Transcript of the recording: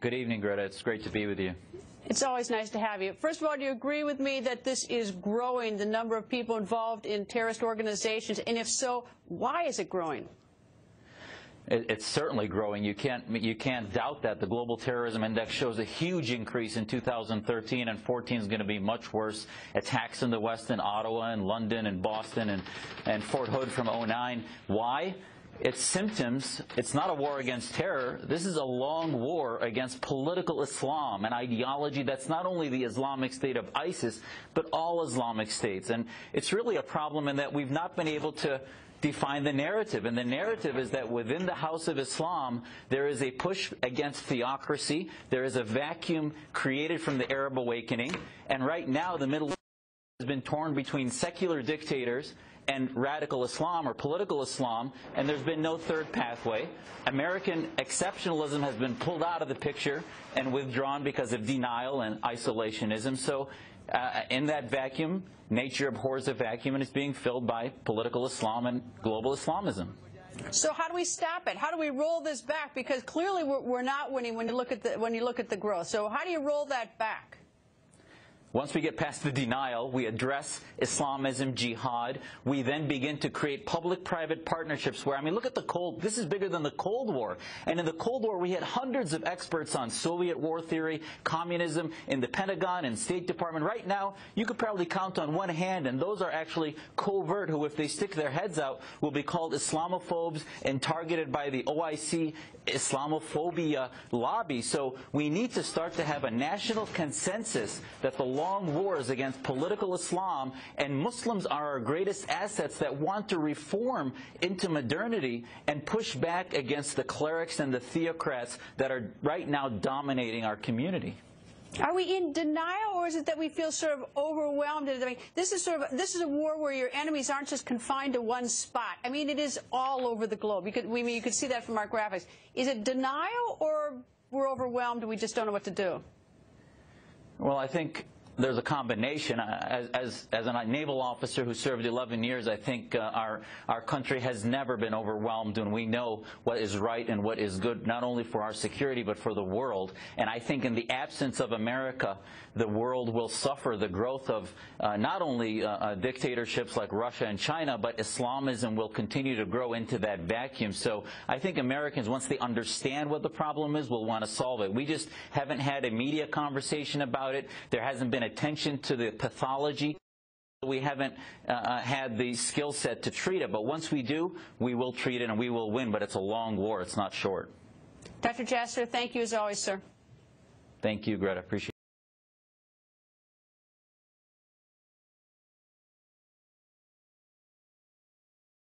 Good evening, Greta. It's great to be with you. It's always nice to have you. First of all, do you agree with me that this is growing, the number of people involved in terrorist organizations? And if so, why is it growing? It's certainly growing. You can't doubt that. The Global Terrorism Index shows a huge increase in 2013, and 14 is going to be much worse. Attacks in the West, in Ottawa, and London, and Boston, and Fort Hood from '09. Why? It's symptoms. It's not a war against terror. This is a long war against political Islam, an ideology that's not only the Islamic State of ISIS, but all Islamic states. And it's really a problem in that we've not been able to define the narrative. And the narrative is that within the House of Islam, there is a push against theocracy. There is a vacuum created from the Arab awakening. And right now, the Middle East has been torn between secular dictators and radical Islam or political Islam, and there's been no third pathway. American exceptionalism has been pulled out of the picture and withdrawn because of denial and isolationism. So in that vacuum, nature abhors a vacuum, and it's being filled by political Islam and global Islamism. So how do we stop it? How do we roll this back? Because clearly we're not winning when you look at the growth. So how do you roll that back? Once we get past the denial, we address Islamism, jihad. We then begin to create public-private partnerships where, I mean, look at this is bigger than the Cold War. And in the Cold War, we had hundreds of experts on Soviet war theory, communism, in the Pentagon and State Department. Right now, you could probably count on one hand, and those are actually covert, who, if they stick their heads out, will be called Islamophobes and targeted by the OIC Islamophobia lobby. So we need to start to have a national consensus that the long wars against political Islam and Muslims are our greatest assets that want to reform into modernity and push back against the clerics and the theocrats that are right now dominating our community. Are we in denial, or is it that we feel sort of overwhelmed? I mean, this is a war where your enemies aren't just confined to one spot. I mean, it is all over the globe. You could see that from our graphics. Is it denial, or we're overwhelmed and we just don't know what to do? Well, I think there's a combination. As a naval officer who served 11 years, I think our country has never been overwhelmed, and we know what is right and what is good, not only for our security, but for the world. And I think in the absence of America, the world will suffer the growth of not only dictatorships like Russia and China, but Islamism will continue to grow into that vacuum. So I think Americans, once they understand what the problem is, will want to solve it. We just haven't had a media conversation about it. There hasn't been attention to the pathology. We haven't had the skill set to treat it, but once we do, we will treat it and we will win, but it's a long war. It's not short. Dr. Jasser, thank you as always, sir. Thank you, Greta. Appreciate it.